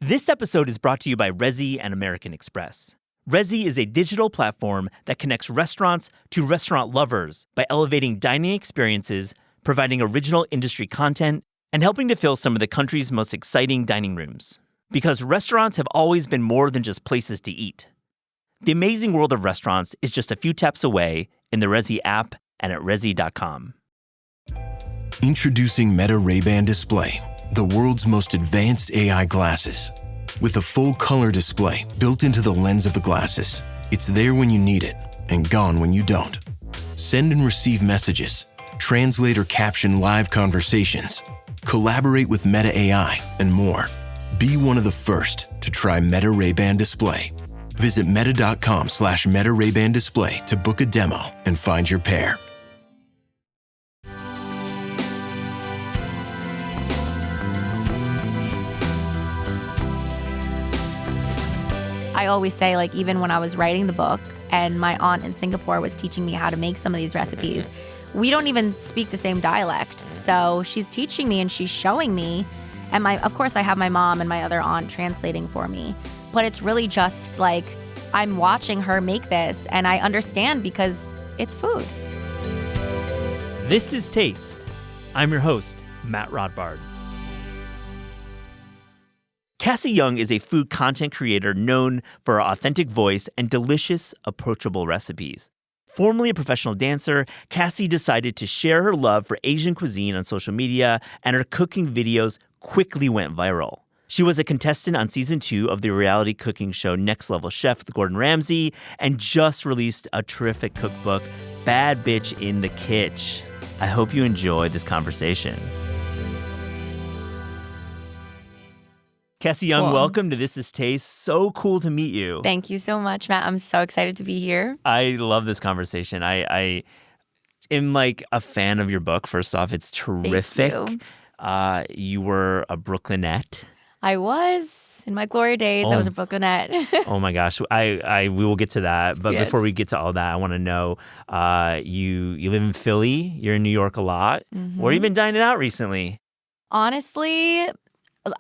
This episode is brought to you by Resy and American Express. Resy is a digital platform that connects restaurants to restaurant lovers by elevating dining experiences, providing original industry content, and helping to fill some of the country's most exciting dining rooms. Because restaurants have always been more than just places to eat. The amazing world of restaurants is just a few taps away in the Resy app and at resy.com. Introducing Meta Ray-Ban Display, the world's most advanced AI glasses. With a full color display built into the lens of the glasses, it's there when you need it and gone when you don't. Send and receive messages, translate or caption live conversations, collaborate with Meta AI, and more. Be one of the first to try Meta Ray-Ban Display. Visit meta.com/Meta Ray-Ban Display to book a demo and find your pair. I always say, like, even when I was writing the book and my aunt in Singapore was teaching me how to make some of these recipes, we don't even speak the same dialect. So she's teaching me and she's showing me. And of course, I have my mom and my other aunt translating for me. But it's really just like I'm watching her make this and I understand because it's food. This is Taste. I'm your host, Matt Rodbard. Cassie Yeung is a food content creator known for her authentic voice and delicious, approachable recipes. Formerly a professional dancer, Cassie decided to share her love for Asian cuisine on social media, and her cooking videos quickly went viral. She was a contestant on season 2 of the reality cooking show Next Level Chef with Gordon Ramsay, and just released a terrific cookbook, Bad Bitch in the Kitch. I hope you enjoy this conversation. Cassie Yeung, welcome to This Is Taste. So cool to meet you. Thank you so much, Matt. I'm so excited to be here. I love this conversation. I am like a fan of your book. First off, it's terrific. Thank you. You were a Brooklynette. I was. In my glory days, I was a Brooklynette. Oh my gosh. We will get to that. But Yes. before we get to all that, I want to know, you live in Philly. You're in New York a lot. Mm-hmm. Where have you been dining out recently? Honestly,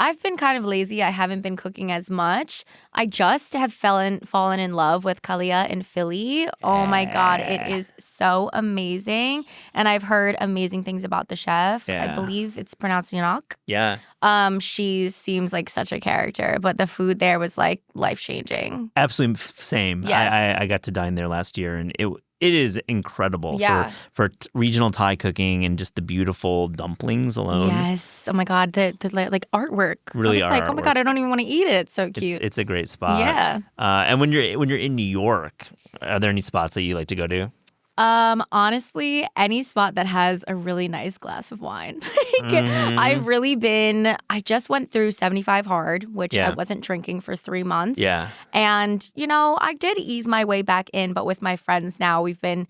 I've been kind of lazy. I haven't been cooking as much. I just have fallen in love with Kalia in Philly. Oh my God, it is so amazing. And I've heard amazing things about the chef. Yeah. I believe it's pronounced Yeung. Yeah. She seems like such a character, but the food there was like life-changing. Absolutely same. Yes. I got to dine there last year, and it is incredible for regional Thai cooking and just the beautiful dumplings alone. Yes. Oh my God, the like artwork. Really, I was like, oh my God, I don't even want to eat it. It's so cute. It's a great spot. Yeah. And when you're in New York, are there any spots that you like to go to? Honestly, any spot that has a really nice glass of wine. I just went through 75 hard, which I wasn't drinking for 3 months. Yeah. And, I did ease my way back in, but with my friends now, we've been,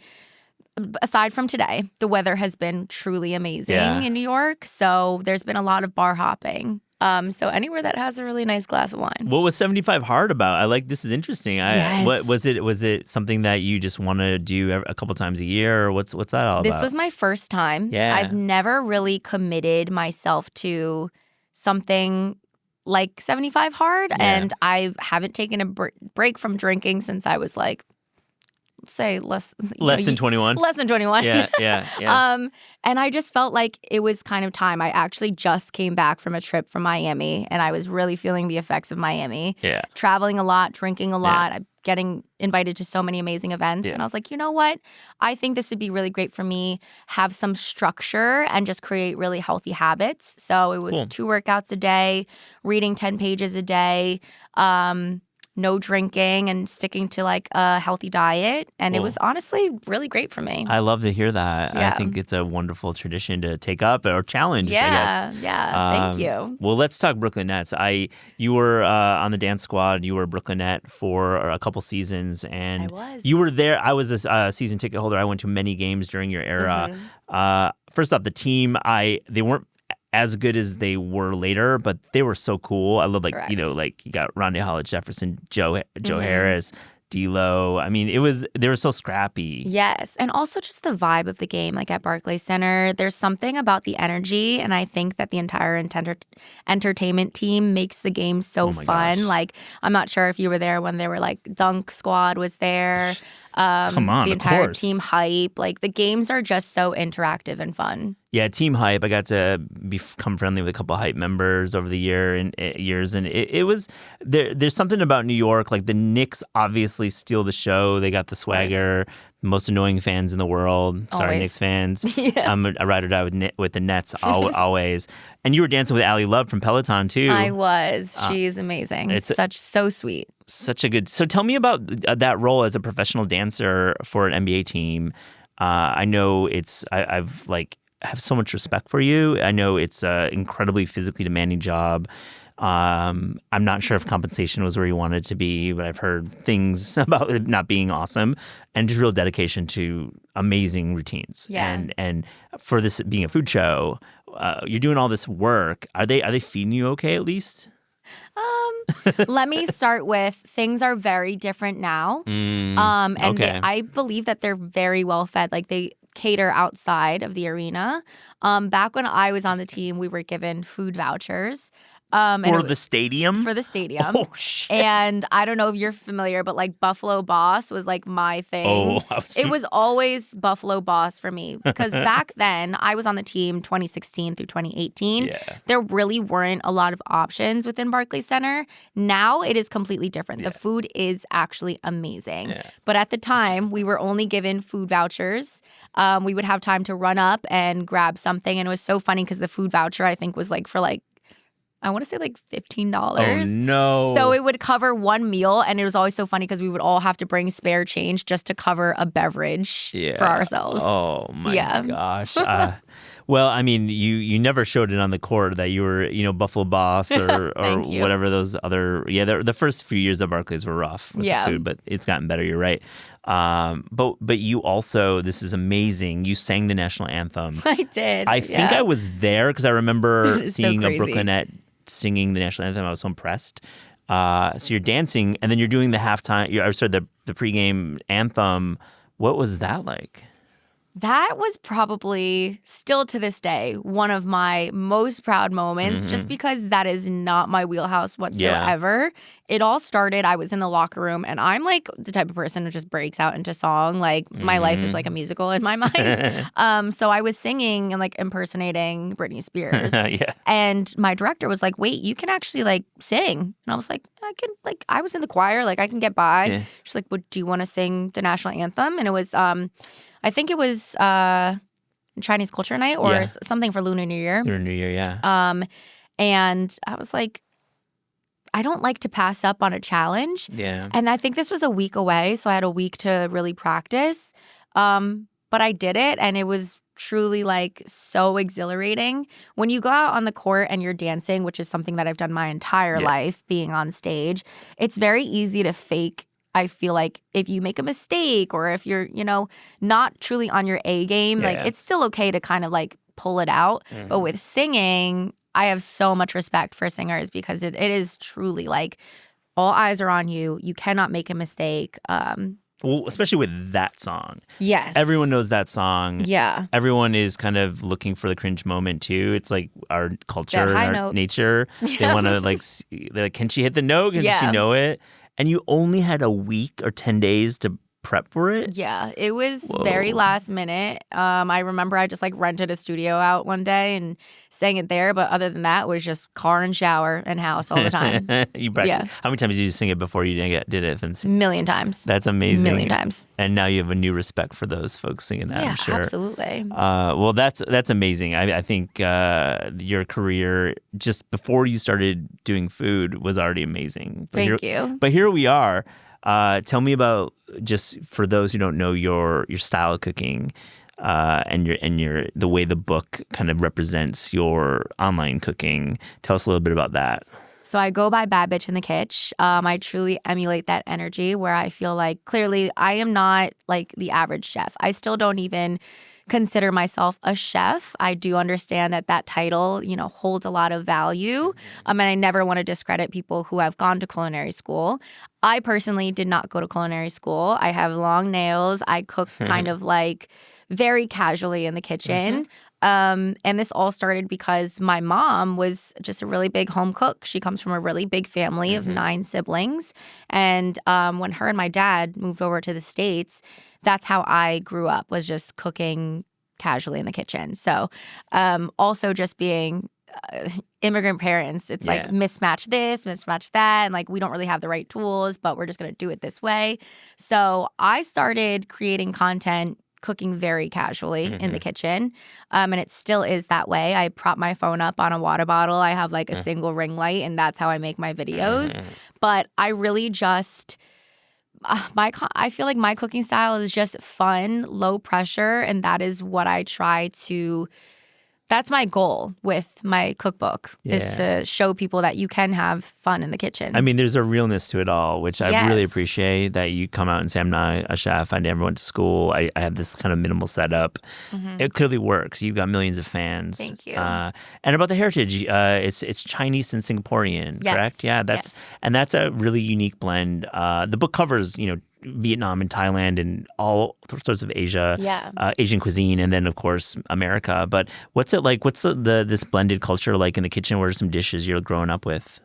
aside from today, the weather has been truly amazing in New York. So there's been a lot of bar hopping. So anywhere that has a really nice glass of wine. What was 75 hard about? I like this is interesting. Yes. What was it? Was it something that you just want to do a couple times a year, or what's that all about? This was my first time. Yeah. I've never really committed myself to something like 75 hard, and I haven't taken a break from drinking since I was like, say less than 21. Less than 21. Yeah. And I just felt like it was kind of time. I actually just came back from a trip from Miami, and I was really feeling the effects of Miami. Yeah. Traveling a lot, drinking a lot. I'm getting invited to so many amazing events. And I was like, you know what? I think this would be really great for me. Have some structure and just create really healthy habits. So it was 2 workouts a day, reading 10 pages a day, no drinking, and sticking to like a healthy diet. And it was honestly really great for me. I love to hear that. Yeah. I think it's a wonderful tradition to take up or challenge, I guess. Yeah. Thank you. Well, let's talk Brooklynettes. You were on the dance squad. You were a Brooklynette for a couple seasons. And I was. You were there. I was a season ticket holder. I went to many games during your era. First off, the team, they weren't as good as they were later, but they were so cool. I love, like, Correct. you got Rondé Hollis Jefferson, Joe Harris, D'Lo. I mean, they were so scrappy. Yes. And also just the vibe of the game, like at Barclays Center. There's something about the energy. And I think that the entire entertainment team makes the game so my fun. gosh. Like, I'm not sure if you were there when they were like Dunk Squad was there. Come on, the of entire course. team hype. Like, the games are just so interactive and fun. Yeah, team hype. I got to become friendly with a couple of hype members over the years, and it was there's something about New York. Like the Knicks obviously steal the show. They got the swagger. Most annoying fans in the world. Sorry, Always. Knicks fans. Yeah. I'm a ride or die with the Nets always. And you were dancing with Allie Love from Peloton too. I was. She's amazing. So sweet. Such a good. So tell me about that role as a professional dancer for an NBA team. I know I've have so much respect for you. I know it's an incredibly physically demanding job. I'm not sure if compensation was where you wanted it to be, but I've heard things about it not being awesome, and just real dedication to amazing routines. Yeah. And for this being a food show, you're doing all this work. Are they feeding you okay at least? Let me start with things are very different now. Okay. I believe that they're very well fed. Like they cater outside of the arena. Back when I was on the team, we were given food vouchers. For the stadium? For the stadium. Oh, shit. And I don't know if you're familiar, but like Buffalo Boss was like my thing. It was always Buffalo Boss for me because back then I was on the team 2016 through 2018. Yeah. There really weren't a lot of options within Barclays Center. Now it is completely different. Yeah. The food is actually amazing. Yeah. But at the time, we were only given food vouchers. We would have time to run up and grab something. And it was so funny because the food voucher, I think, was like for like, I want to say like $15. Oh, no. So it would cover one meal. And it was always so funny because we would all have to bring spare change just to cover a beverage for ourselves. Oh, my gosh. Well, I mean, you never showed it on the court that you were, Buffalo Boss or whatever those other. Yeah, the first few years of Barclays were rough with the food, but it's gotten better. You're right. But you also, this is amazing. You sang the national anthem. I did. I think I was there because I remember seeing so a Brooklynette singing the national anthem. I was so impressed. So you're dancing, and then you're doing the halftime. The pregame anthem. What was that like? That was probably, still to this day, one of my most proud moments, just because that is not my wheelhouse whatsoever. It all started, I was in the locker room, and I'm like the type of person who just breaks out into song. Like, my life is like a musical in my mind. So I was singing and like impersonating Britney Spears. And my director was like, wait, you can actually like sing. And I was like, I was in the choir, like I can get by. Yeah. She's like, well, do you want to sing the national anthem? And it was, I think it was Chinese Culture Night or something for Lunar New Year. Lunar New Year, yeah. And I was like, I don't like to pass up on a challenge. Yeah. And I think this was a week away, so I had a week to really practice. But I did it, and it was truly like so exhilarating. When you go out on the court and you're dancing, which is something that I've done my entire life, being on stage, it's very easy to fake. I feel like if you make a mistake or if you're, not truly on your A game, like it's still okay to kind of like pull it out. But with singing, I have so much respect for singers because it is truly like all eyes are on you. You cannot make a mistake. Well, especially with that song. Yes. Everyone knows that song. Yeah. Everyone is kind of looking for the cringe moment too. It's like our culture and our note. nature. They want to they're like, can she hit the note? Can she know it? And you only had a week or 10 days to prep for it? Yeah, it was very last minute. I remember I just like rented a studio out one day and sang it there. But other than that, it was just car and shower and house all the time. You practiced. How many times did you sing it before you did it? Million times. That's amazing. Million times. And now you have a new respect for those folks singing that, I'm sure. Absolutely. Well, that's amazing. I think your career just before you started doing food was already amazing. Thank you. But here we are. Tell me about, just for those who don't know, your style of cooking and the way the book kind of represents your online cooking. Tell us a little bit about that. So I go by Bad Bitch in the Kitch. I truly emulate that energy where I feel like clearly I am not like the average chef. I still don't even consider myself a chef. I do understand that title, holds a lot of value. And I never want to discredit people who have gone to culinary school. I personally did not go to culinary school. I have long nails. I cook kind of like very casually in the kitchen. And this all started because my mom was just a really big home cook. She comes from a really big family of 9 siblings. And when her and my dad moved over to the States, that's how I grew up, was just cooking casually in the kitchen. So also just being immigrant parents, it's like mismatch this, mismatch that, and like we don't really have the right tools, but we're just going to do it this way. So I started creating content cooking very casually in the kitchen. And it still is that way. I prop my phone up on a water bottle. I have like a single ring light, and that's how I make my videos. But I really just, I feel like my cooking style is just fun, low pressure. And that is what I try to, that's my goal with my cookbook, is to show people that you can have fun in the kitchen. I mean, there's a realness to it all, which I really appreciate, that you come out and say, I'm not a chef. I never went to school. I have this kind of minimal setup. It clearly works. You've got millions of fans. Thank you. And about the heritage, it's Chinese and Singaporean, correct? Yeah, and that's a really unique blend. The book covers, Vietnam and Thailand and all sorts of Asian cuisine, and then of course America. But what's it like? What's this blended culture like in the kitchen? What are some dishes you're growing up with?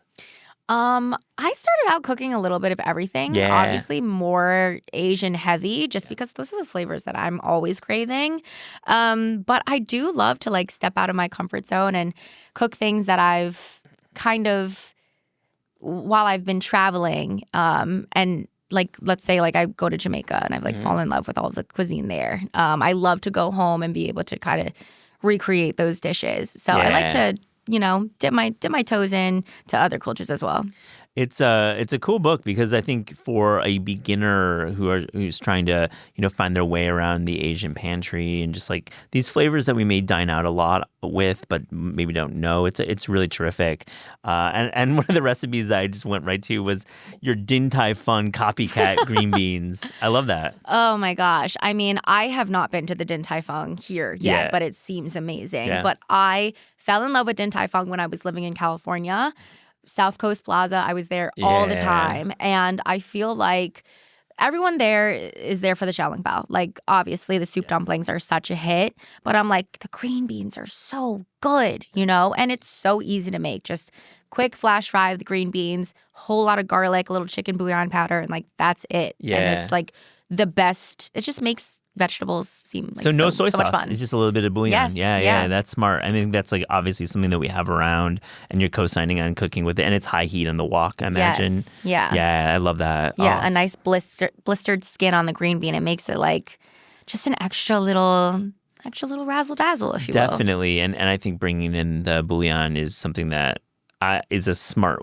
I started out cooking a little bit of everything. Obviously more Asian heavy, just because those are the flavors that I'm always craving. But I do love to like step out of my comfort zone and cook things that I've kind of, while I've been traveling, and like, let's say like I go to Jamaica and I've like fallen in love with all the cuisine there. I love to go home and be able to kind of recreate those dishes. So I like to, dip my toes in to other cultures as well. It's a cool book, because I think for a beginner who's trying to find their way around the Asian pantry and just like these flavors that we may dine out a lot with but maybe don't know, it's really terrific. And one of the recipes that I just went right to was your Din Tai Fung copycat green beans. I love that. Oh my gosh! I mean, I have not been to the Din Tai Fung here yet, but it seems amazing. But I fell in love with Din Tai Fung when I was living in California. South Coast Plaza, I was there all the time. And I feel like everyone there is there for the xiao long bao. Like, obviously, the soup dumplings are such a hit. But I'm like, the green beans are so good, And it's so easy to make. Just quick flash fry of the green beans, whole lot of garlic, a little chicken bouillon powder, and like, that's it. And it's like the best. It just makes vegetables seem like so no soy so sauce. much fun. It's just a little bit of bouillon. Yes, yeah, that's smart. I think that's like obviously something that we have around, and you're co-signing on cooking with it, and it's high heat on the wok, I imagine. Yes, yeah, I love that. Yeah, a nice blistered skin on the green bean. It makes it like just an extra little razzle dazzle, if you will. Definitely, and I think bringing in the bouillon is something that is a smart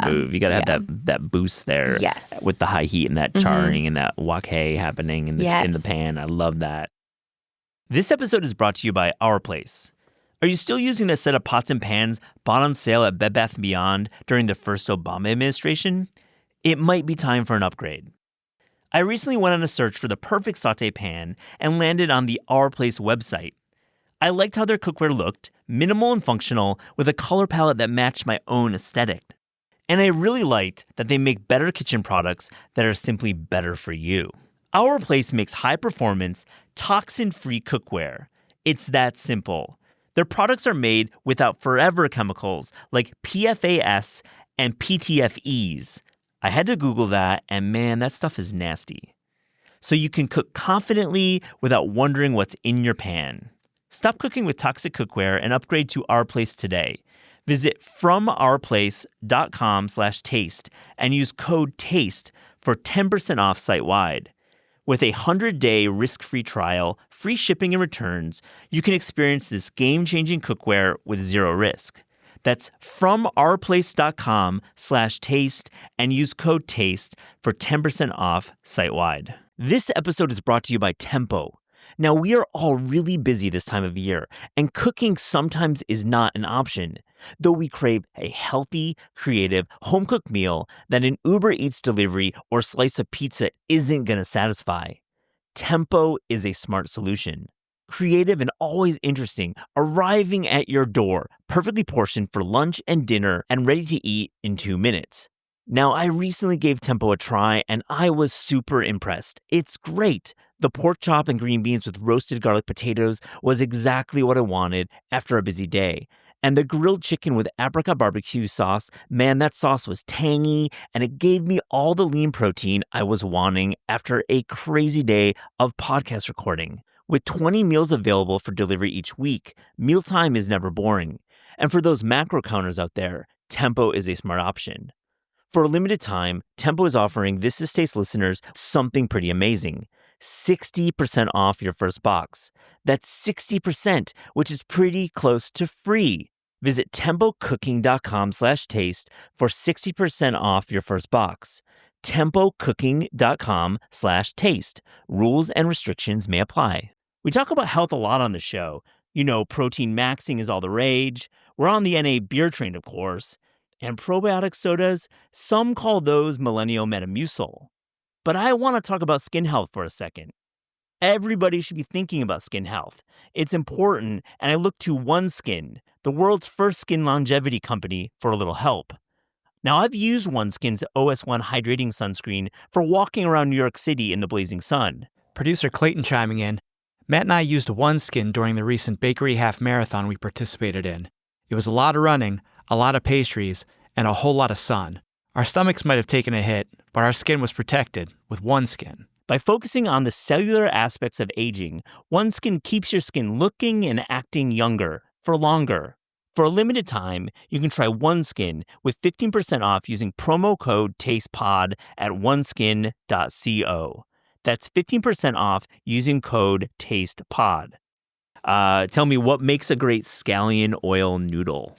move. You got to have that boost there, with the high heat and that charring and that wok happening in the pan. I love that. This episode is brought to you by Our Place. Are you still using that set of pots and pans bought on sale at Bed Bath & Beyond during the first Obama administration? It might be time for an upgrade. I recently went on a search for the perfect sauté pan and landed on the Our Place website. I liked how their cookware looked, minimal and functional, with a color palette that matched my own aesthetic. And I really liked that they make better kitchen products that are simply better for you. Our Place makes high-performance, toxin-free cookware. It's that simple. Their products are made without forever chemicals like PFAS and PTFEs. I had to Google that, and man, that stuff is nasty. So you can cook confidently without wondering what's in your pan. Stop cooking with toxic cookware and upgrade to Our Place today. Visit FromOurPlace.com/taste and use code TASTE for 10% off site-wide. With a 100-day risk-free trial, free shipping and returns, you can experience this game-changing cookware with zero risk. That's FromOurPlace.com/taste and use code TASTE for 10% off site-wide. This episode is brought to you by Tempo. Now, we are all really busy this time of year, and cooking sometimes is not an option, though we crave a healthy, creative, home-cooked meal that an Uber Eats delivery or slice of pizza isn't going to satisfy. Tempo is a smart solution. creative and always interesting, arriving at your door, perfectly portioned for lunch and dinner and ready to eat in 2 minutes. Now, I recently gave Tempo a try and I was super impressed. It's great. The pork chop and green beans with roasted garlic potatoes was exactly what I wanted after a busy day. And the grilled chicken with apricot barbecue sauce, man, that sauce was tangy and it gave me all the lean protein I was wanting after a crazy day of podcast recording. With 20 meals available for delivery each week, mealtime is never boring. And for those macro counters out there, Tempo is a smart option. For a limited time, Tempo is offering This Is Taste listeners something pretty amazing. 60% off your first box. That's 60%, which is pretty close to free. Visit tempocooking.com/taste for 60% off your first box. tempocooking.com/taste. Rules and restrictions may apply. We talk about health a lot on the show. You know, protein maxing is all the rage. We're on the NA beer train, of course. And probiotic sodas, some call those millennial Metamucil. But I want to talk about skin health for a second. Everybody should be thinking about skin health. It's important, and I look to OneSkin, the world's first skin longevity company, for a little help. Now, I've used OneSkin's OS1 hydrating sunscreen for walking around New York City in the blazing sun. Producer Clayton chiming in. Matt and I used OneSkin during the recent bakery half marathon we participated in. It was a lot of running, a lot of pastries, and a whole lot of sun. Our stomachs might have taken a hit, but our skin was protected with OneSkin. By focusing on the cellular aspects of aging, OneSkin keeps your skin looking and acting younger for longer. For a limited time, you can try OneSkin with 15% off using promo code TASTEPOD at oneskin.co. That's 15% off using code TASTEPOD. Tell me, what makes a great scallion oil noodle?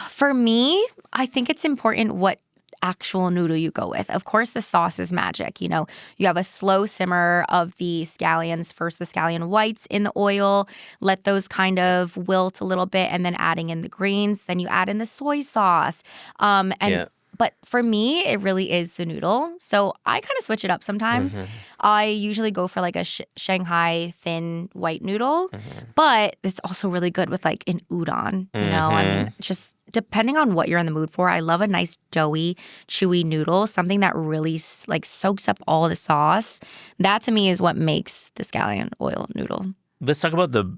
For me, I think it's important what actual noodle you go with. Of course, the sauce is magic. You know, you have a slow simmer of the scallions, first the scallion whites in the oil, let those kind of wilt a little bit, and then adding in the greens. Then you add in the soy sauce. But for me, it really is the noodle. So I kind of switch it up sometimes. Mm-hmm. I usually go for like a Shanghai thin white noodle. Mm-hmm. But it's also really good with like an udon. You know, I mean, just depending on what you're in the mood for. I love a nice doughy, chewy noodle, something that really like soaks up all the sauce. That to me is what makes the scallion oil noodle. Let's talk about the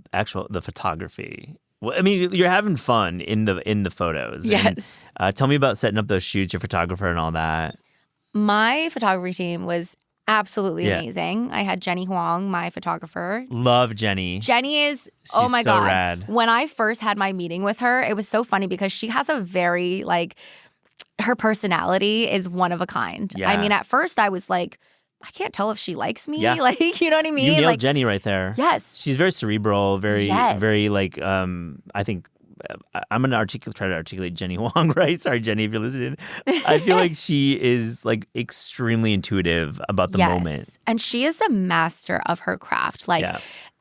photography. Well, I mean, you're having fun in the photos. Yes. And, tell me about setting up those shoots, your photographer and all that. My photography team was absolutely amazing. I had Jenny Huang, my photographer. Love Jenny. Jenny is, oh my God. Rad. When I first had my meeting with her, it was so funny because she has a very, her personality is one of a kind. Yeah. I mean, at first I was like, I can't tell if she likes me. Yeah. You know what I mean? You nailed Jenny right there. Yes. She's very cerebral, very, I think I'm going to try to articulate Jenny Huang, right? Sorry, Jenny, if you're listening. I feel like she is extremely intuitive about the moment. And she is a master of her craft.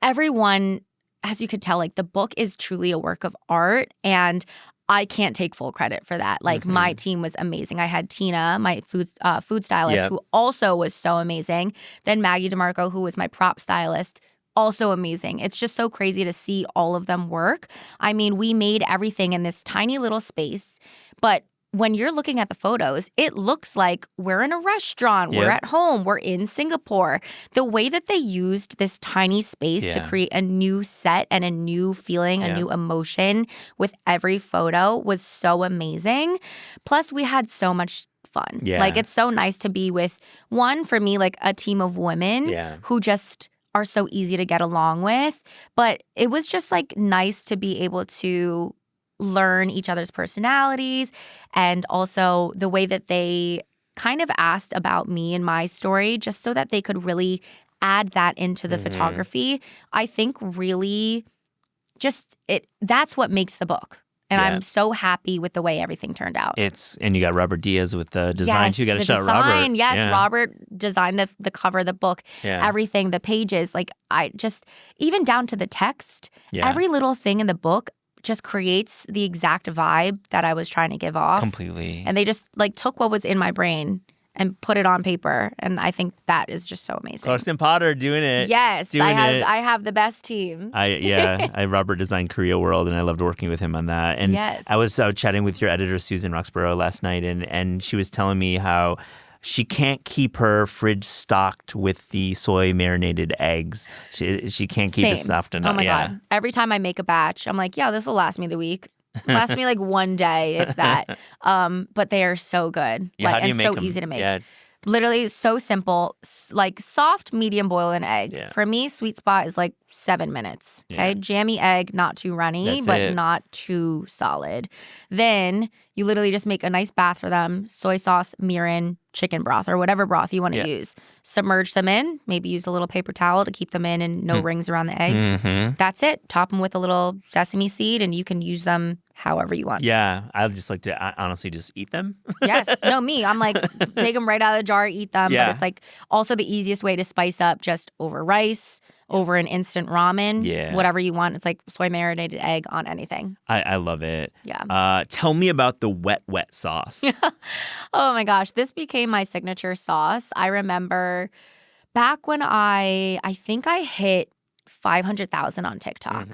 Everyone, as you could tell, the book is truly a work of art, and I can't take full credit for that. My team was amazing. I had Tina, my food stylist, who also was so amazing. Then Maggie DeMarco, who was my prop stylist, also amazing. It's just so crazy to see all of them work. I mean, we made everything in this tiny little space, but when you're looking at the photos, it looks like we're in a restaurant, we're at home, we're in Singapore. The way that they used this tiny space to create a new set and a new feeling, a new emotion with every photo was so amazing. Plus, we had so much fun. Yeah. It's so nice to be with, one, for me, a team of women who just are so easy to get along with. But it was just nice to be able to learn each other's personalities, and also the way that they kind of asked about me and my story, just so that they could really add that into the photography. I think really that's what makes the book. And I'm so happy with the way everything turned out. And you got Robert Diaz with the design too. You got to shout out Robert. Yes, Robert designed the cover, the book, everything, the pages. I just, even down to the text, every little thing in the book just creates the exact vibe that I was trying to give off. Completely. And they just took what was in my brain and put it on paper. And I think that is just so amazing. Clarkson Potter doing it. Yes, doing I have the best team. I Robert designed Korea World, and I loved working with him on that. And Yes. I was chatting with your editor, Susan Roxborough, last night, and she was telling me how she can't keep her fridge stocked with the soy marinated eggs. She can't keep it stocked enough. Oh my God. Every time I make a batch, I'm like, yeah, this will last me the week. Last me like one day, if that. But they are so good. Yeah, how do you and make so them? easy to make. Yeah. Literally so simple, like soft, medium boil an egg. Yeah. For me, sweet spot is like 7 minutes. Okay. Yeah. Jammy egg, not too runny, That's but it. not too solid. Then you literally just make a nice bath for them. Soy sauce, mirin, chicken broth, or whatever broth you want to use. Submerge them in. Maybe use a little paper towel to keep them in and no rings around the eggs. That's it. Top them with a little sesame seed, and you can use them however you want. Yeah, I just like to honestly just eat them. Yes. No, me. I'm like, take them right out of the jar, eat them. Yeah. But it's like also the easiest way to spice up just over rice, over an instant ramen, whatever you want. It's like soy marinated egg on anything. I love it. Yeah. Tell me about the wet sauce. Oh my gosh. This became my signature sauce. I remember back when I think I hit 500,000 on TikTok.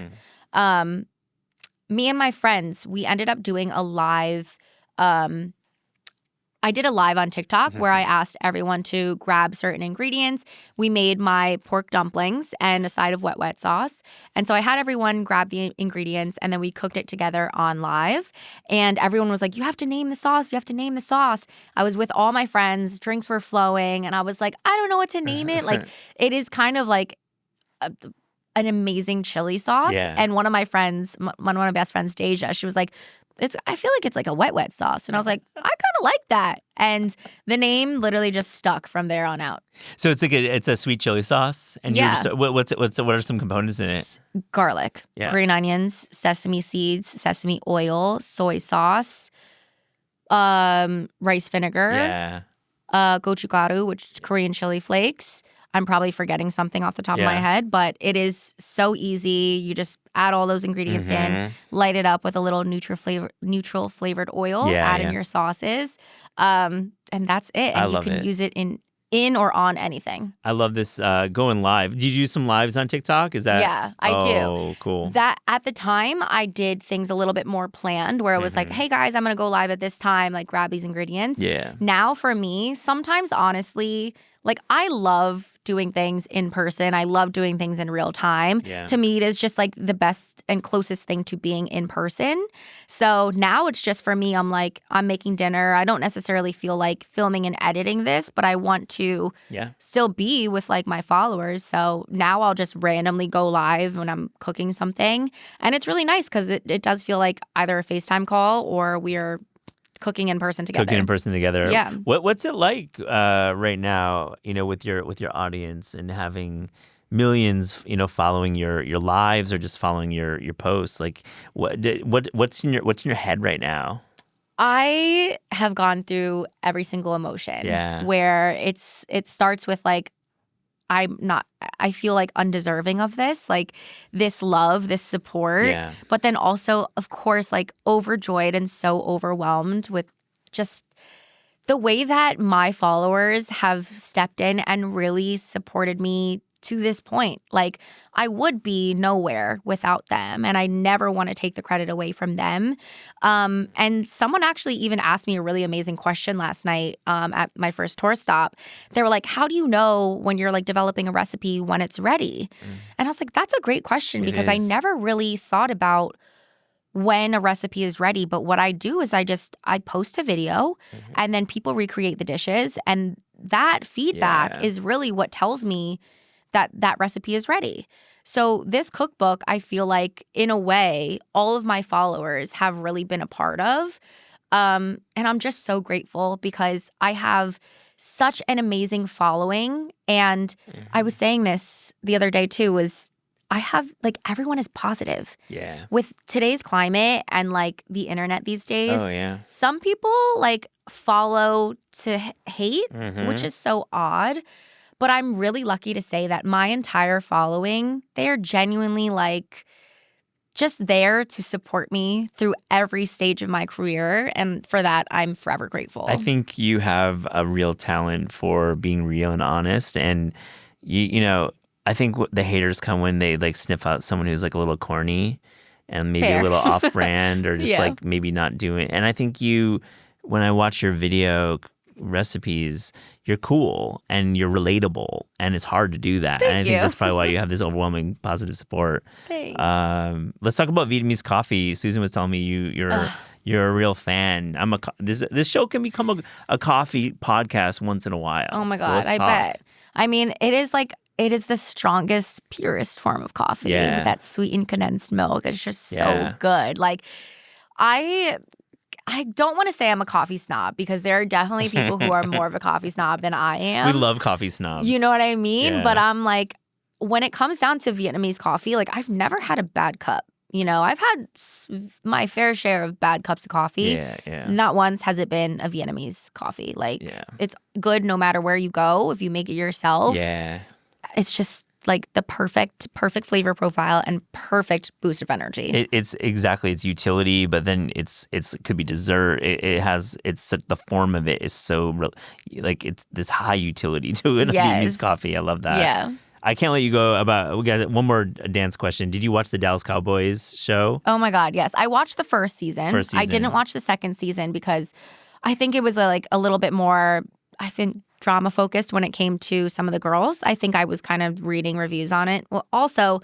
Me and my friends, we ended up doing a live. I did a live on TikTok where I asked everyone to grab certain ingredients. We made my pork dumplings and a side of wet sauce. And so I had everyone grab the ingredients, and then we cooked it together on live. And everyone was like, you have to name the sauce. You have to name the sauce. I was with all my friends. Drinks were flowing. And I was like, I don't know what to name it. Like, it is kind of like an amazing chili sauce. Yeah. And one of my friends, one of my best friends, Deja, she was like, I feel like it's like a wet sauce. And I was like, I kind of like that. And the name literally just stuck from there on out. So it's like it's a sweet chili sauce, and you're just, what are some components in it? Garlic, green onions, sesame seeds, sesame oil, soy sauce, rice vinegar, gochugaru, which is Korean chili flakes. I'm probably forgetting something off the top of my head, but it is so easy. You just add all those ingredients in, light it up with a little neutral flavored oil, add in your sauces, and that's it. And you can use it in or on anything. I love this going live. Did you do some lives on TikTok? Is that? Yeah, I do. Oh, cool. That at the time I did things a little bit more planned, where it was like, hey guys, I'm gonna go live at this time, like grab these ingredients. Yeah. Now for me, sometimes honestly, like I love doing things in person. I love doing things in real time. Yeah. To me, it is just like the best and closest thing to being in person. So now it's just for me, I'm like, I'm making dinner. I don't necessarily feel like filming and editing this, but I want to still be with like my followers. So now I'll just randomly go live when I'm cooking something. And it's really nice because it does feel like either a FaceTime call or we're cooking in person together. Yeah. What's it like right now, with your audience and having millions, following your lives or just following your posts? Like what's in your head right now? I have gone through every single emotion. Yeah. Where it starts with like, I feel like undeserving of this, like this love, this support. Yeah. But then also, of course, like overjoyed and so overwhelmed with just the way that my followers have stepped in and really supported me to this point. Like I would be nowhere without them, and I never want to take the credit away from them. And someone actually even asked me a really amazing question last night at my first tour stop. They were like, how do you know when you're like developing a recipe when it's ready? And I was like, that's a great question, because I never really thought about when a recipe is ready. But what I do is I post a video and then people recreate the dishes, and that feedback is really what tells me that recipe is ready. So this cookbook, I feel like, in a way, all of my followers have really been a part of. And I'm just so grateful because I have such an amazing following. And I was saying this the other day too, was I have, like, everyone is positive. Yeah. With today's climate and, like, the internet these days, some people, like, follow to hate, which is so odd. But I'm really lucky to say that my entire following, they are genuinely like, just there to support me through every stage of my career. And for that, I'm forever grateful. I think you have a real talent for being real and honest. And, you know, I think the haters come when they like sniff out someone who's like a little corny and maybe a little off-brand or just like maybe not doing. And I think when I watch your video recipes, you're cool and you're relatable, and it's hard to do that. And I think that's probably why you have this overwhelming positive support. Thanks. Let's talk about Vietnamese coffee. Susan was telling me you're a real fan. This show can become a coffee podcast once in a while. Oh my God, I bet. I mean, it is the strongest, purest form of coffee with that sweetened condensed milk. It's just so good. Like, I don't want to say I'm a coffee snob because there are definitely people who are more of a coffee snob than I am. We love coffee snobs. You know what I mean? Yeah. But I'm like, when it comes down to Vietnamese coffee, like I've never had a bad cup. You know, I've had my fair share of bad cups of coffee. Yeah. Not once has it been a Vietnamese coffee. Like, it's good no matter where you go. If you make it yourself, it's just like the perfect flavor profile and perfect boost of energy. It's utility, but then it could be dessert. The form of it is so like it's this high utility to it. Vietnamese coffee. I love that. Yeah. I can't let you go we got one more dance question. Did you watch the Dallas Cowboys show? Oh my God, yes. I watched the first season. I didn't watch the second season because I think it was a little bit more, drama focused when it came to some of the girls. I think I was kind of reading reviews on it. Well, also,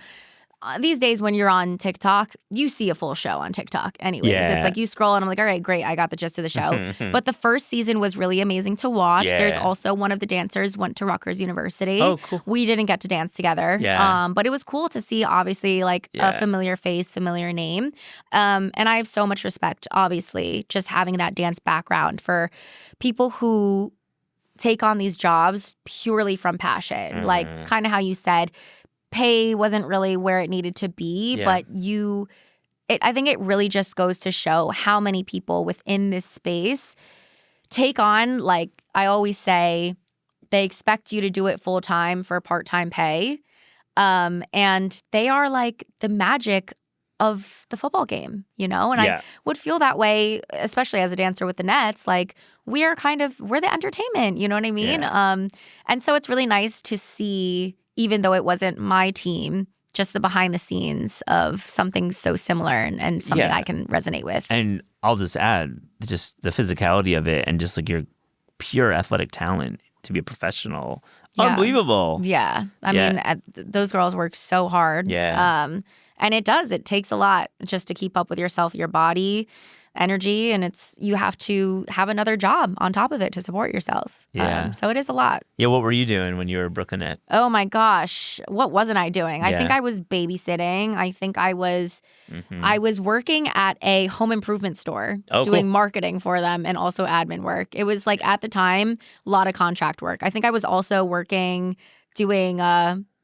these days when you're on TikTok, you see a full show on TikTok anyways. It's like you scroll and I'm like, all right, great, I got the gist of the show. But the first season was really amazing to watch. There's also one of the dancers went to Rutgers University. Oh, cool. We didn't get to dance together. But it was cool to see, obviously, like a familiar face, familiar name. And I have so much respect, obviously, just having that dance background for people who take on these jobs purely from passion. Like kind of how you said, pay wasn't really where it needed to be, but I think it really just goes to show how many people within this space take on, like I always say, they expect you to do it full time for part-time pay. And they are like the magic of the football game, you know? And I would feel that way, especially as a dancer with the Nets, like we're the entertainment, you know what I mean? And so it's really nice to see, even though it wasn't my team, just the behind the scenes of something so similar and something I can resonate with. And I'll just add just the physicality of it and just like your pure athletic talent to be a professional. Unbelievable. Yeah. I mean, those girls work so hard. And it takes a lot just to keep up with yourself, your body, energy, and you have to have another job on top of it to support yourself. So it is a lot. Yeah, what were you doing when you were Brooklynette? Oh my gosh, what wasn't I doing? I think I was babysitting. I think I was working at a home improvement store doing marketing for them and also admin work. It was like at the time, a lot of contract work. I think I was also working doing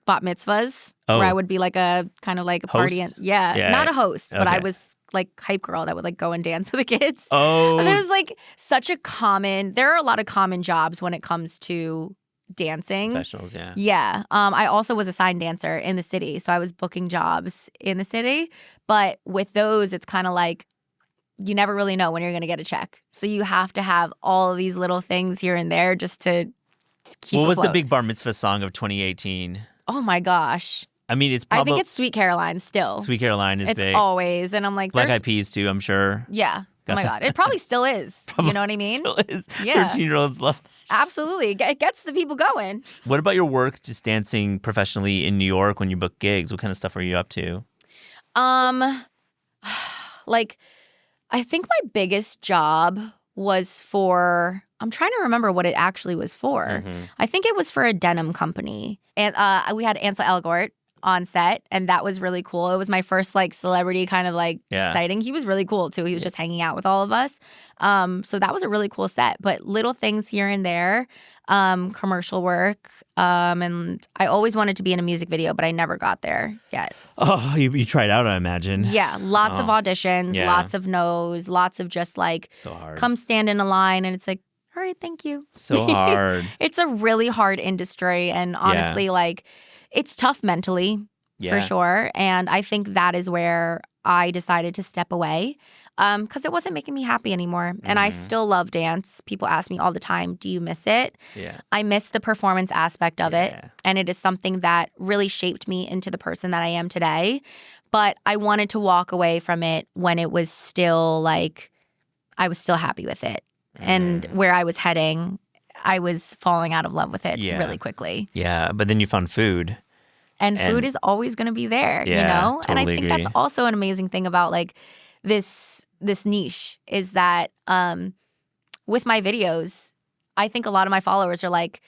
bat mitzvahs where I would be like a kind of like a party. Not a host, but I was like hype girl that would like go and dance with the kids. There's like there are a lot of common jobs when it comes to dancing. Professionals, I also was a sign dancer in the city, so I was booking jobs in the city. But with those, it's kind of like you never really know when you're going to get a check. So you have to have all of these little things here and there just to keep What was afloat. the big bar mitzvah song of 2018? Oh my gosh. I mean, it's probably... I think it's Sweet Caroline still. Sweet Caroline is big. It's always. And I'm like... Black Eyed Peas too, I'm sure. Yeah. Oh my God. It probably still is. You know what I mean? Still is. Yeah. 13-year-olds love that. Absolutely. It gets the people going. What about your work just dancing professionally in New York when you book gigs? What kind of stuff are you up to? Like, I think my biggest job was for... I'm trying to remember what it actually was for. I think it was for a denim company. And we had Ansel Elgort on set, and that was really cool. It was my first like celebrity kind of like sighting. He was really cool too. He was just hanging out with all of us. So that was a really cool set. But little things here and there, commercial work. And I always wanted to be in a music video, but I never got there yet. Oh, you tried out, I imagine. Yeah, lots of auditions, lots of no's, lots of just like, so hard. Come stand in a line, and it's like, all right, thank you. So hard. It's a really hard industry. And honestly, like, it's tough mentally, for sure. And I think that is where I decided to step away because it wasn't making me happy anymore. And I still love dance. People ask me all the time, do you miss it? Yeah. I miss the performance aspect of it. And it is something that really shaped me into the person that I am today. But I wanted to walk away from it when it was still like, I was still happy with it. And where I was heading, I was falling out of love with it really quickly. Yeah, but then you found food. And food is always going to be there, you know? Totally and I think agree. that's also an amazing thing about like this niche is that with my videos, I think a lot of my followers are like,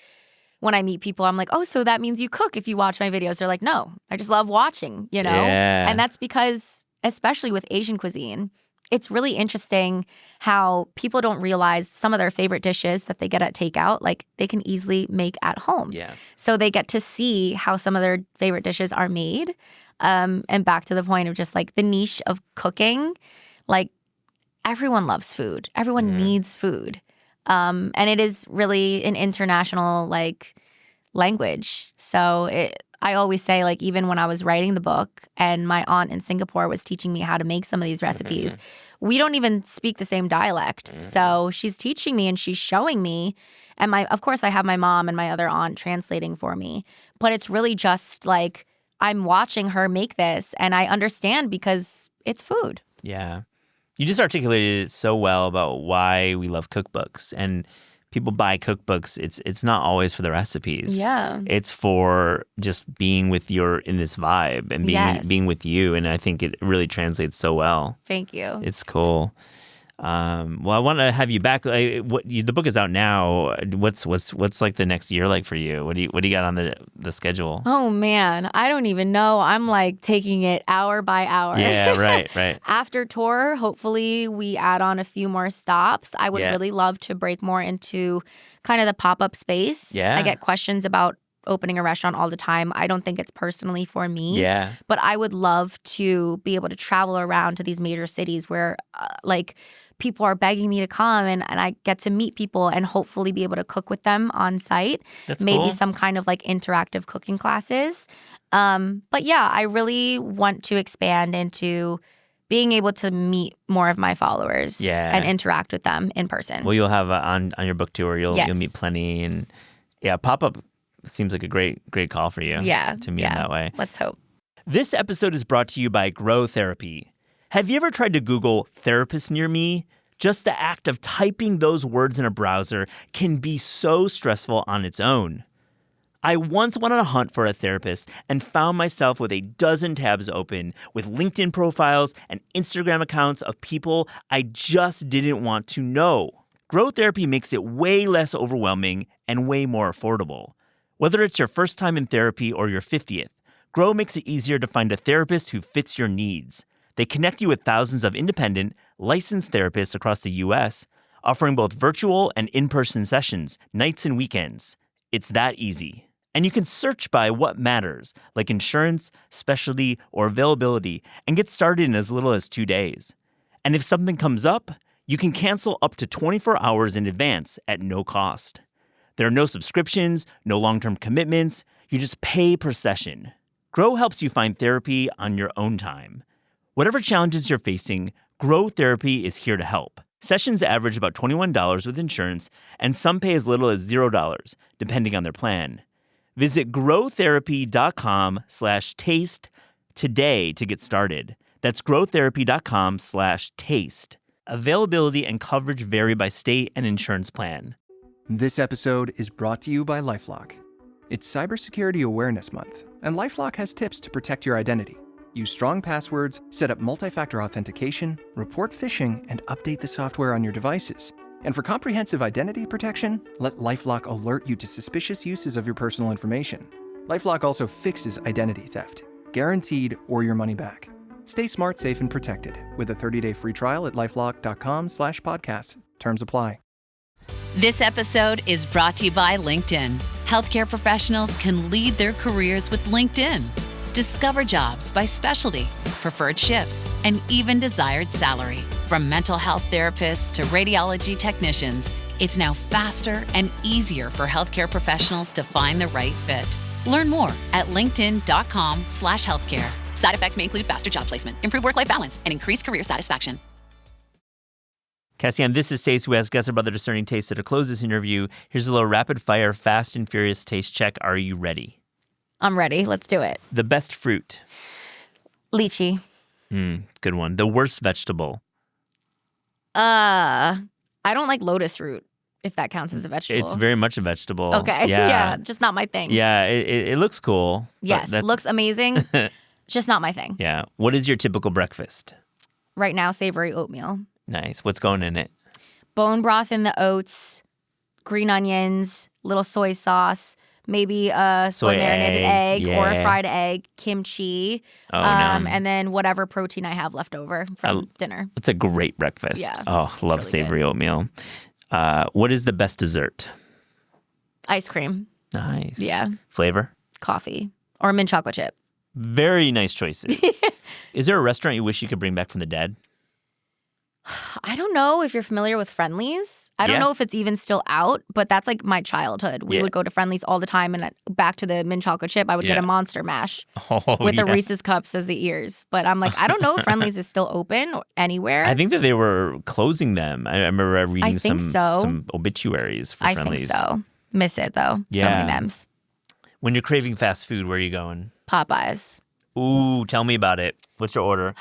when I meet people, I'm like, oh, so that means you cook if you watch my videos. They're like, no, I just love watching, you know? Yeah. And that's because, especially with Asian cuisine, it's really interesting how people don't realize some of their favorite dishes that they get at takeout, like they can easily make at home. Yeah. So they get to see how some of their favorite dishes are made. And back to the point of just like the niche of cooking, like everyone loves food. Everyone needs food. And it is really an international like language. So I always say, like, even when I was writing the book and my aunt in Singapore was teaching me how to make some of these recipes, we don't even speak the same dialect. So she's teaching me and she's showing me. And of course, I have my mom and my other aunt translating for me. But it's really just like I'm watching her make this and I understand because it's food. Yeah. You just articulated it so well about why we love cookbooks. And people buy cookbooks. It's not always for the recipes. Yeah. It's for just being with in this vibe and being with you. And I think it really translates so well. Thank you. It's cool. Well, I want to have you back. The book is out now. What's like the next year like for you? What do you got on the schedule? Oh man, I don't even know. I'm like taking it hour by hour. Yeah, right. After tour, hopefully we add on a few more stops. I would really love to break more into kind of the pop-up space. Yeah. I get questions about opening a restaurant all the time. I don't think it's personally for me. Yeah. But I would love to be able to travel around to these major cities where like people are begging me to come and I get to meet people and hopefully be able to cook with them on site. That's Maybe cool. some kind of like interactive cooking classes. But yeah, I really want to expand into being able to meet more of my followers and interact with them in person. Well, you'll have on your book tour, you'll meet plenty. And pop-up seems like a great call for you. Yeah. To meet in that way. Let's hope. This episode is brought to you by Grow Therapy. Have you ever tried to Google therapist near me? Just the act of typing those words in a browser can be so stressful on its own. I once went on a hunt for a therapist and found myself with a dozen tabs open with LinkedIn profiles and Instagram accounts of people I just didn't want to know. Grow Therapy makes it way less overwhelming and way more affordable. Whether it's your first time in therapy or your 50th, Grow makes it easier to find a therapist who fits your needs. They connect you with thousands of independent, licensed therapists across the U.S., offering both virtual and in-person sessions, nights and weekends. It's that easy. And you can search by what matters, like insurance, specialty, or availability, and get started in as little as 2 days. And if something comes up, you can cancel up to 24 hours in advance at no cost. There are no subscriptions, no long-term commitments. You just pay per session. Grow helps you find therapy on your own time. Whatever challenges you're facing, Grow Therapy is here to help. Sessions average about $21 with insurance, and some pay as little as $0, depending on their plan. Visit growtherapy.com/taste today to get started. That's growtherapy.com/taste. Availability and coverage vary by state and insurance plan. This episode is brought to you by LifeLock. It's Cybersecurity Awareness Month, and LifeLock has tips to protect your identity. Use strong passwords, set up multi-factor authentication, report phishing, and update the software on your devices. And for comprehensive identity protection, let LifeLock alert you to suspicious uses of your personal information. LifeLock also fixes identity theft, guaranteed or your money back. Stay smart, safe, and protected with a 30-day free trial at LifeLock.com/podcast. Terms apply. This episode is brought to you by LinkedIn. Healthcare professionals can lead their careers with LinkedIn. Discover jobs by specialty, preferred shifts, and even desired salary. From mental health therapists to radiology technicians, it's now faster and easier for healthcare professionals to find the right fit. Learn more at linkedin.com/healthcare. Side effects may include faster job placement, improved work-life balance, and increased career satisfaction. Cassie, on This Is Taste, we ask guests about their discerning taste. So to close this interview, here's a little rapid-fire, fast and furious taste check. Are you ready? I'm ready. Let's do it. The best fruit. Lychee. Good one. The worst vegetable. I don't like lotus root, if that counts as a vegetable. It's very much a vegetable. Okay. Yeah. Just not my thing. Yeah, it looks cool. Yes. Looks amazing. Just not my thing. Yeah. What is your typical breakfast? Right now, savory oatmeal. Nice. What's going in it? Bone broth in the oats, green onions, little soy sauce, maybe a soy marinated egg or a fried egg, kimchi, and then whatever protein I have left over from dinner. It's a great breakfast. Yeah. Oh, love really savory oatmeal. What is the best dessert? Ice cream. Nice. Yeah. Flavor? Coffee. Or mint chocolate chip. Very nice choices. Is there a restaurant you wish you could bring back from the dead? I don't know if you're familiar with Friendly's. I don't know if it's even still out, but that's like my childhood. We would go to Friendly's all the time, and back to the mint chocolate chip, I would get a Monster Mash with the Reese's Cups as the ears. But I'm like, I don't know if Friendly's is still open anywhere. I think that they were closing them. I remember reading some obituaries for Friendly's. I think so. Miss it, though. Yeah. So many memes. When you're craving fast food, where are you going? Popeyes. Ooh, tell me about it. What's your order?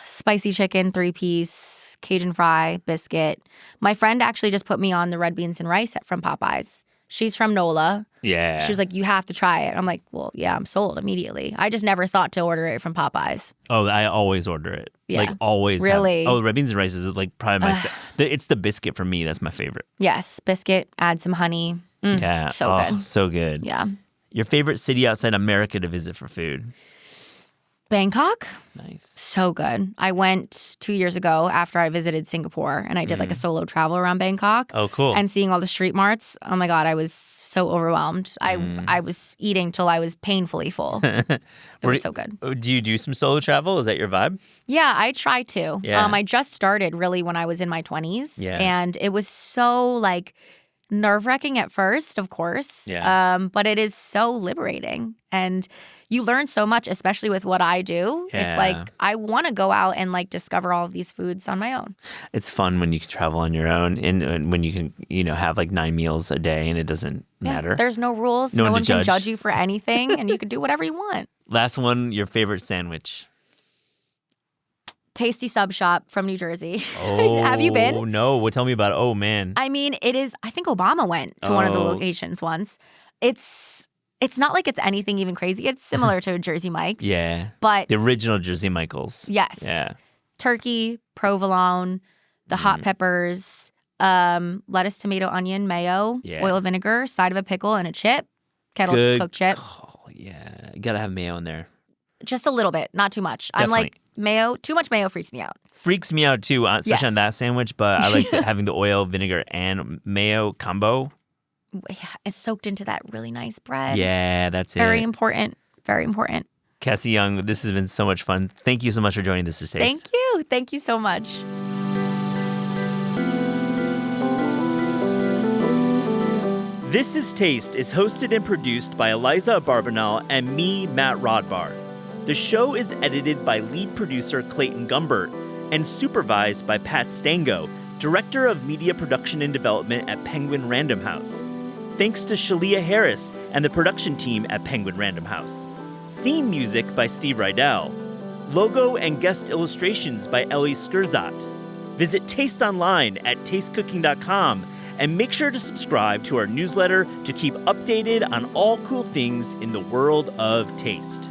Spicy chicken, 3-piece, Cajun fry, biscuit. My friend actually just put me on the red beans and rice from Popeyes. She's from NOLA. Yeah. She was like, you have to try it. I'm like, well, yeah, I'm sold immediately. I just never thought to order it from Popeyes. Oh, I always order it. Yeah. Like, always. Really? Red beans and rice is like probably my... it's the biscuit for me. That's my favorite. Yes, biscuit, add some honey. Yeah. So good. So good. Yeah. Your favorite city outside America to visit for food? Bangkok. Nice. So good. I went 2 years ago after I visited Singapore, and I did like a solo travel around Bangkok. Oh, cool. And seeing all the street marts. Oh my God, I was so overwhelmed. I was eating till I was painfully full. It was so good. Do you do some solo travel? Is that your vibe? Yeah, I try to. Yeah. I just started really when I was in my 20s. Yeah. And it was so like nerve-wracking at first, of course. Yeah. But it is so liberating. And you learn so much, especially with what I do. Yeah. It's like I want to go out and like discover all of these foods on my own. It's fun when you can travel on your own and when you can, have like 9 meals a day and it doesn't matter. There's no rules. No No one one to can judge. judge you for anything, and you can do whatever you want. Last one, your favorite sandwich? Tasty Sub Shop from New Jersey. Oh, Have you been? No. Well, tell me about it. Oh, man. I mean, it is. I think Obama went to one of the locations once. It's not like it's anything even crazy. It's similar to Jersey Mike's. Yeah. But the original Jersey Michaels. yes. Yeah. Turkey, provolone, the hot peppers, lettuce, tomato, onion, mayo, oil, vinegar, side of a pickle, and a chip. Kettle cooked chip. Oh, yeah. You got to have mayo in there. Just a little bit, not too much. I'm Definitely. like, mayo, too much mayo freaks me out. Freaks me out too, especially on Yes. that sandwich, but I like having the oil, vinegar, and mayo combo. Yeah, it's soaked into that really nice bread. Yeah, that's Very it. important. Very important. Cassie Yeung, this has been so much fun. Thank you so much for joining This Is Taste. Thank you. Thank you so much. This Is Taste is hosted and produced by Eliza Barbanel and me, Matt Rodbard. The show is edited by lead producer Clayton Gumbert and supervised by Pat Stango, Director of Media Production and Development at Penguin Random House. Thanks to Shalia Harris and the production team at Penguin Random House. Theme music by Steve Rydell. Logo and guest illustrations by Ellie Skurzat. Visit Taste online at tastecooking.com and make sure to subscribe to our newsletter to keep updated on all cool things in the world of taste.